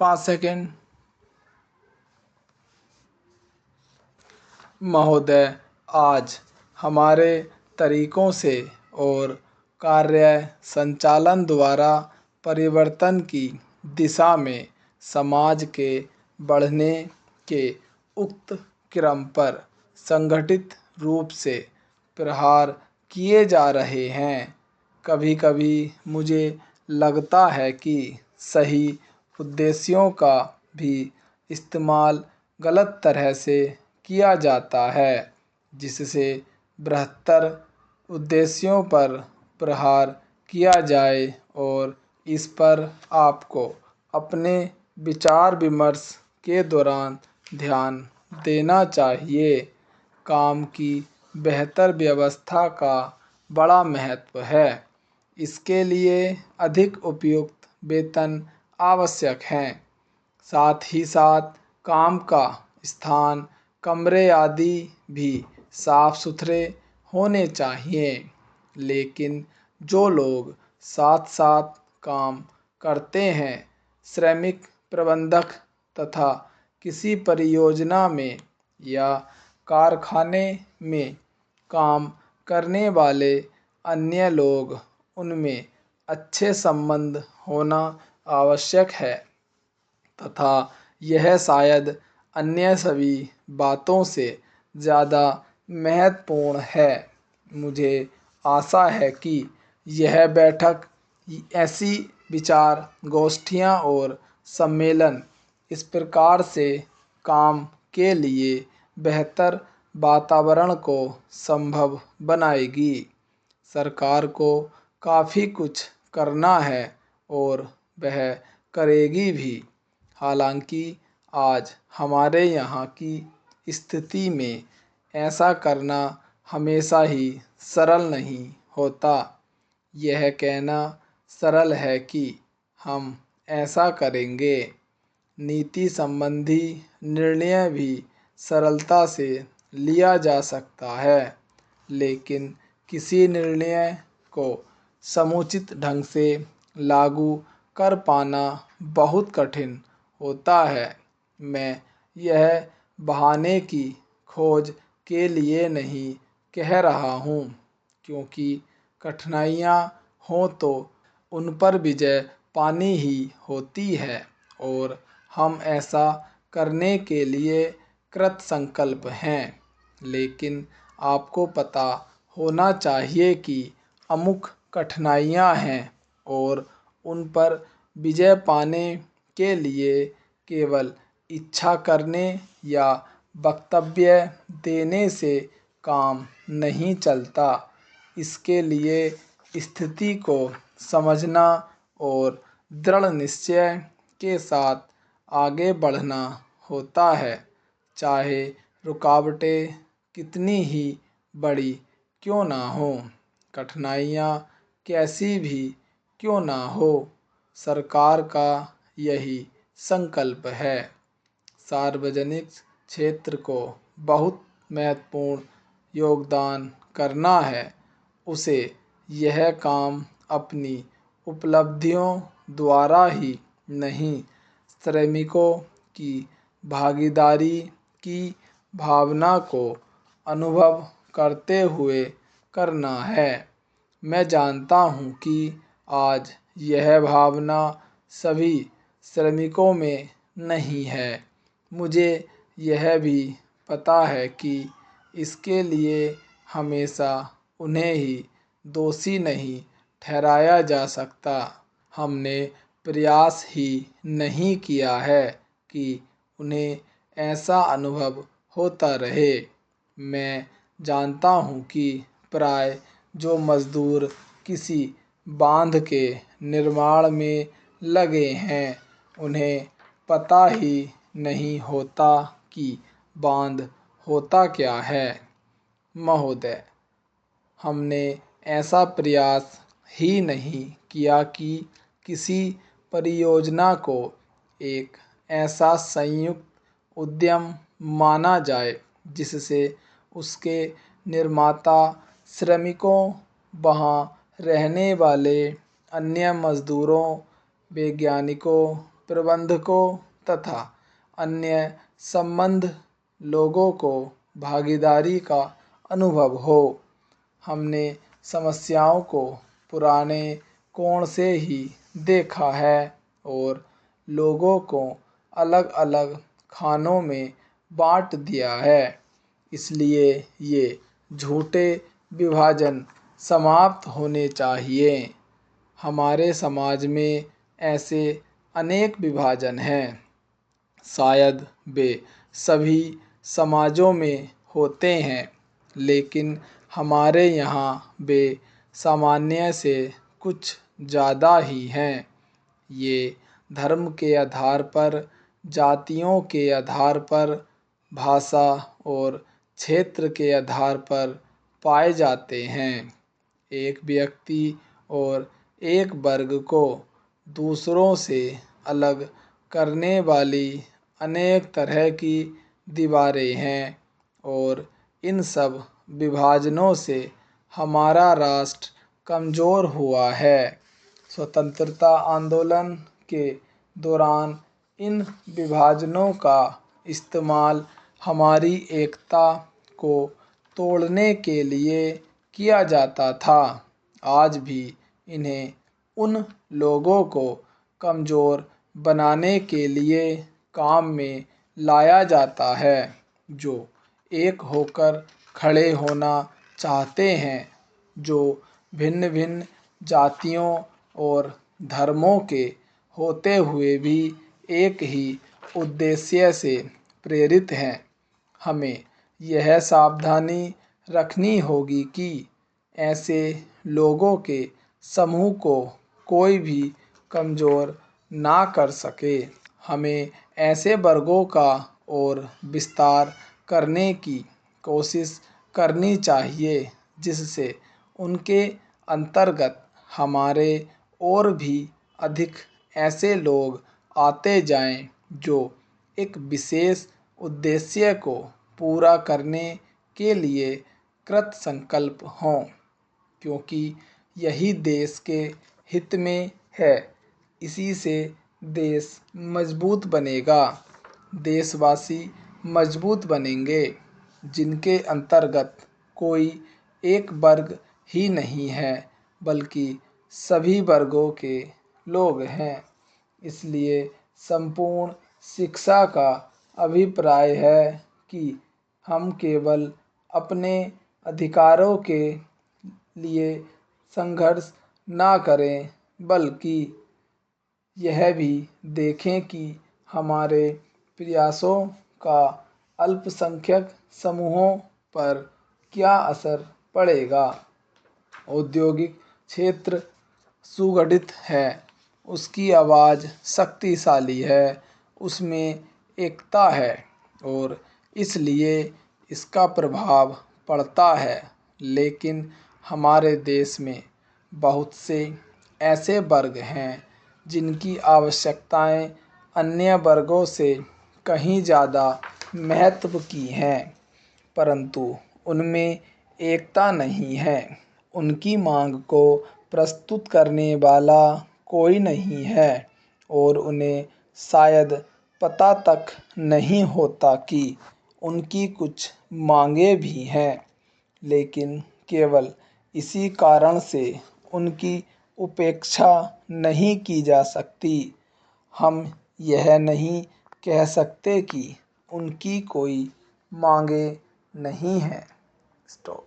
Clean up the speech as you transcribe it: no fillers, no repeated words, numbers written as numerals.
5 second. महोदय, आज हमारे तरीकों से और कार्य संचालन द्वारा परिवर्तन की दिशा में समाज के बढ़ने के उक्त क्रम पर संगठित रूप से प्रहार किए जा रहे हैं। कभी-कभी मुझे लगता है कि सही उद्देश्यों का भी इस्तेमाल गलत तरह से किया जाता है, जिससे बृहत्तर उद्देश्यों पर प्रहार किया जाए और इस पर आपको अपने विचार विमर्श के दौरान ध्यान देना चाहिए। काम की बेहतर व्यवस्था का बड़ा महत्व है। इसके लिए अधिक उपयुक्त वेतन आवश्यक है। साथ ही साथ काम का स्थान, कमरे आदि भी साफ सुथरे होने चाहिए। लेकिन जो लोग साथ साथ काम करते हैं, श्रमिक प्रबंधक तथा किसी परियोजना में या कारखाने में काम करने वाले अन्य लोग, उनमें अच्छे संबंध होना आवश्यक है तथा यह शायद अन्य सभी बातों से ज़्यादा महत्वपूर्ण है। मुझे आशा है कि यह बैठक, ऐसी विचार गोष्ठियाँ और सम्मेलन इस प्रकार से काम के लिए बेहतर वातावरण को संभव बनाएगी। सरकार को काफ़ी कुछ करना है और वह करेगी भी। हालांकि आज हमारे यहाँ की स्थिति में ऐसा करना हमेशा ही सरल नहीं होता। यह कहना सरल है कि हम ऐसा करेंगे। नीति संबंधी निर्णय भी सरलता से लिया जा सकता है, लेकिन किसी निर्णय को समुचित ढंग से लागू कर पाना बहुत कठिन होता है। मैं यह बहाने की खोज के लिए नहीं कह रहा हूँ, क्योंकि कठिनाइयाँ हों तो उन पर विजय पानी ही होती है और हम ऐसा करने के लिए कृतसंकल्प हैं। लेकिन आपको पता होना चाहिए कि अमुक कठिनाइयाँ हैं और उन पर विजय पाने के लिए केवल इच्छा करने या वक्तव्य देने से काम नहीं चलता। इसके लिए स्थिति को समझना और दृढ़ निश्चय के साथ आगे बढ़ना होता है, चाहे रुकावटें कितनी ही बड़ी क्यों ना हों, कठिनाइयाँ कैसी भी क्यों ना हो। सरकार का यही संकल्प है। सार्वजनिक क्षेत्र को बहुत महत्वपूर्ण योगदान करना है। उसे यह काम अपनी उपलब्धियों द्वारा ही नहीं, श्रमिकों की भागीदारी की भावना को अनुभव करते हुए करना है। मैं जानता हूँ कि आज यह भावना सभी श्रमिकों में नहीं है। मुझे यह भी पता है कि इसके लिए हमेशा उन्हें ही दोषी नहीं ठहराया जा सकता। हमने प्रयास ही नहीं किया है कि उन्हें ऐसा अनुभव होता रहे। मैं जानता हूँ कि प्राय जो मजदूर किसी बांध के निर्माण में लगे हैं, उन्हें पता ही नहीं होता कि बांध होता क्या है। महोदय, हमने ऐसा प्रयास ही नहीं किया कि किसी परियोजना को एक ऐसा संयुक्त उद्यम माना जाए जिससे उसके निर्माता, श्रमिकों, वहाँ रहने वाले अन्य मजदूरों, वैज्ञानिकों प्रबंधकों तथा अन्य संबद्ध लोगों को भागीदारी का अनुभव हो। हमने समस्याओं को पुराने कोण से ही देखा है और लोगों को अलग अलग खानों में बांट दिया है। इसलिए ये झूठे विभाजन समाप्त होने चाहिए। हमारे समाज में ऐसे अनेक विभाजन हैं। शायद वे सभी समाजों में होते हैं, लेकिन हमारे यहाँ वे सामान्य से कुछ ज़्यादा ही हैं। ये धर्म के आधार पर, जातियों के आधार पर, भाषा और क्षेत्र के आधार पर पाए जाते हैं। एक व्यक्ति और एक वर्ग को दूसरों से अलग करने वाली अनेक तरह की दीवारें हैं और इन सब विभाजनों से हमारा राष्ट्र कमज़ोर हुआ है। स्वतंत्रता आंदोलन के दौरान इन विभाजनों का इस्तेमाल हमारी एकता को तोड़ने के लिए किया जाता था। आज भी इन्हें उन लोगों को कमज़ोर बनाने के लिए काम में लाया जाता है जो एक होकर खड़े होना चाहते हैं, जो भिन्न भिन्न जातियों और धर्मों के होते हुए भी एक ही उद्देश्य से प्रेरित हैं। हमें यह सावधानी रखनी होगी कि ऐसे लोगों के समूह को कोई भी कमज़ोर ना कर सके। हमें ऐसे वर्गों का और विस्तार करने की कोशिश करनी चाहिए जिससे उनके अंतर्गत हमारे और भी अधिक ऐसे लोग आते जाएं जो एक विशेष उद्देश्य को पूरा करने के लिए कृत संकल्प हों, क्योंकि यही देश के हित में है। इसी से देश मजबूत बनेगा। देशवासी मजबूत बनेंगे जिनके अंतर्गत कोई एक वर्ग ही नहीं है, बल्कि सभी वर्गों के लोग हैं। इसलिए संपूर्ण शिक्षा का अभिप्राय है कि हम केवल अपने अधिकारों के लिए संघर्ष ना करें, बल्कि यह भी देखें कि हमारे प्रयासों का अल्पसंख्यक समूहों पर क्या असर पड़ेगा। औद्योगिक क्षेत्र सुगठित है, उसकी आवाज़ शक्तिशाली है, उसमें एकता है और इसलिए इसका प्रभाव पड़ता है। लेकिन हमारे देश में बहुत से ऐसे वर्ग हैं जिनकी आवश्यकताएं अन्य वर्गों से कहीं ज़्यादा महत्व की हैं, परंतु उनमें एकता नहीं है। उनकी मांग को प्रस्तुत करने वाला कोई नहीं है और उन्हें शायद पता तक नहीं होता कि उनकी कुछ मांगें भी हैं, लेकिन केवल इसी कारण से उनकी उपेक्षा नहीं की जा सकती। हम यह नहीं कह सकते कि उनकी कोई मांगें नहीं हैं। स्टॉप।